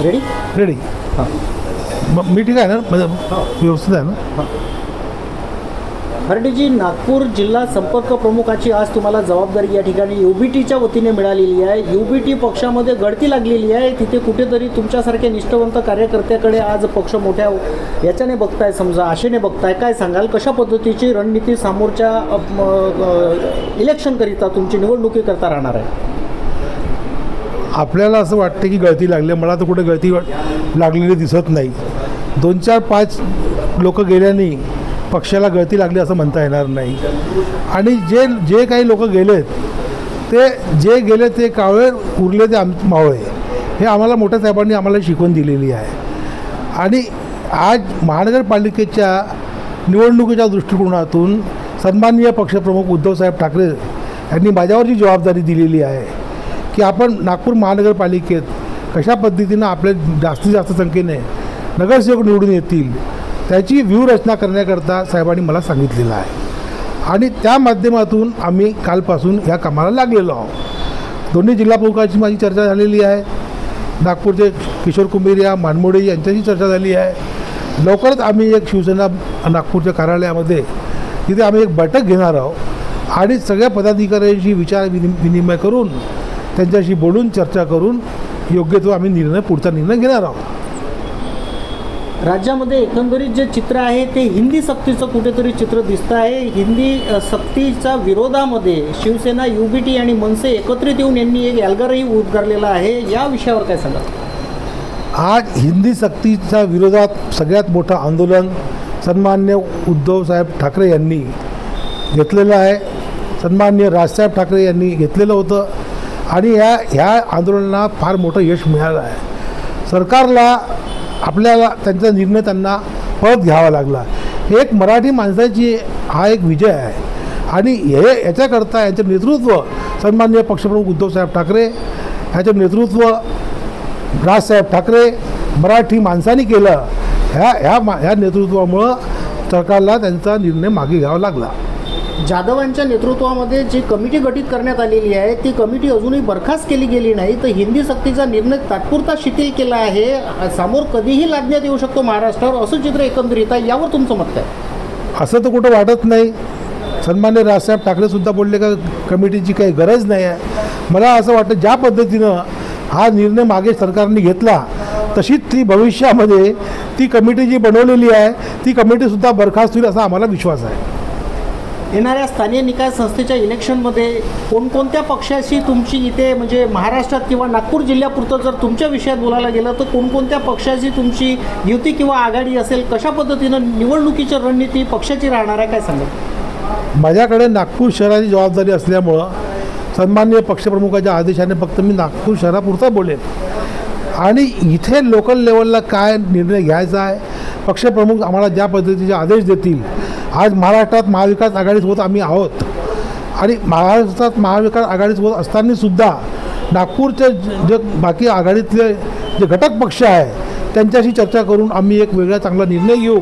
Ready ready हां मी ठीक आहे ना म्हणजे व्यवस्थित आहे ना. हर्डीजी, नागपूर जिल्हा संपर्क प्रमुखाची आज तुम्हाला जबाबदारी या ठिकाणी UBTच्या वतीने मिळालेली आहे. UBT पक्षामध्ये गळती लागलेली आहे. तिथे कुठेतरी तुमच्यासारख्या निष्ठावंत कार्यकर्त्याकडे आज पक्ष मोठ्या याच्याने बघताय, समजा आशेने बघताय. काय सांगाल, कशा पद्धतीची रणनीती समोरच्या इलेक्शनकरिता तुमची निवडणुकीकरता राहणार आहे? आपल्याला असं वाटतं की गळती लागली, मला तर कुठे गळती लागलेली दिसत नाही. 2 4 5 लोक गेल्याने पक्षाला गळती लागली असं म्हणता येणार नाही. आणि जे काही लोक गेलेत जे गेले ते कावळे, उरले ते मावळे, हे आम्हाला मोठ्या साहेबांनी आम्हाला शिकवण दिलेली आहे. आणि आज महानगरपालिकेच्या निवडणुकीच्या दृष्टिकोनातून सन्माननीय पक्षप्रमुख उद्धवसाहेब ठाकरे यांनी माझ्यावर जी जबाबदारी दिलेली आहे की आपण नागपूर महानगरपालिकेत कशा पद्धतीनं आपल्या जास्तीत जास्त संख्येने नगरसेवक निवडून येतील त्याची व्यूहरचना करण्याकरता साहेबांनी मला सांगितलेलं आहे. आणि त्या माध्यमातून आम्ही कालपासून ह्या कामाला लागलेलो आहोत. दोन्ही जिल्हा प्रमुखांची माझी चर्चा झालेली आहे. नागपूरचे किशोर कुंभेरिया, मानमोडे यांच्याशी चर्चा झाली आहे. लवकरच आम्ही एक शिवसेना नागपूरच्या कार्यालयामध्ये तिथे आम्ही एक बैठक घेणार आहोत आणि सगळ्या पदाधिकाऱ्यांशी विचार विनिमय करून त्यांच्याशी बोलून चर्चा करून योग्य तो आम्ही पुढचा निर्णय घेणार आहोत. राज्यामध्ये एकंदरीत जे चित्र आहे ते हिंदी सक्तीचं कुठेतरी चित्र दिसतं आहे. हिंदी सक्तीच्या विरोधामध्ये शिवसेना, UBT आणि मनसे एकत्रित येऊन यांनी एक एल्गारही उद्गारलेला आहे. या विषयावर काय सांगा? आज हिंदी सक्तीच्या विरोधात सगळ्यात मोठं आंदोलन सन्माननीय उद्धवसाहेब ठाकरे यांनी घेतलेलं आहे. सन्माननीय राजसाहेब ठाकरे यांनी घेतलेलं होतं आणि ह्या आंदोलनाला फार मोठं यश मिळालं आहे. सरकारला आपल्याला त्यांचा निर्णय त्यांना परत घ्यावा लागला. एक मराठी माणसाची हा एक विजय आहे आणि याच्याकरता यांचं नेतृत्व सन्माननीय पक्षप्रमुख उद्धवसाहेब ठाकरे ह्याचं नेतृत्व राजसाहेब ठाकरे मराठी माणसांनी केलं. ह्या नेतृत्वामुळं सरकारला त्यांचा निर्णय मागे घ्यावा लागला. जाधवांच्या नेतृत्वामध्ये जी कमिटी गठीत करण्यात आलेली आहे ती कमिटी अजूनही बरखास्त केली गेली नाही, तर हिंदी सक्तीचा निर्णय तात्पुरता शिथिल केला आहे. समोर कधीही लादण्यात येऊ शकतो महाराष्ट्रावर, असं चित्र एकंदरीत आहे. यावर तुमचं मत काय? असं तर कुठं वाटत नाही. सन्मान्य राजसाहेब ठाकरेसुद्धा बोलले का कमिटीची काही गरज नाही आहे. मला असं वाटतं ज्या पद्धतीनं हा निर्णय मागे सरकारने घेतला तशीच ती भविष्यामध्ये ती कमिटी जी बनवलेली आहे ती कमिटीसुद्धा बरखास्त होईल असा आम्हाला विश्वास आहे. येणाऱ्या स्थानीय निकाय संस्थेच्या इलेक्शनमध्ये कोणकोणत्या पक्षाशी तुमची इथे म्हणजे महाराष्ट्रात किंवा नागपूर जिल्ह्यापुरतं जर तुमच्या विषयात बोलायला गेलं तर कोणकोणत्या पक्षाशी तुमची युती किंवा आघाडी असेल? कशा पद्धतीनं निवडणुकीची रणनीती पक्षाची राहणार आहे, काय सांगा? माझ्याकडे नागपूर शहराची जबाबदारी असल्यामुळं सन्माननीय पक्षप्रमुखाच्या आदेशाने फक्त मी नागपूर शहरापुरता बोलेन आणि इथे लोकल लेवलला काय निर्णय घ्यायचा आहे पक्षप्रमुख आम्हाला ज्या पद्धतीचे आदेश देतील. आज महाराष्ट्रात महाविकास आघाडीसोबत आम्ही आहोत आणि महाराष्ट्रात महाविकास आघाडीसोबत असतानासुद्धा नागपूरचे जे बाकी आघाडीतले जे घटक पक्ष आहे त्यांच्याशी चर्चा करून आम्ही एक वेगळा चांगला निर्णय घेऊ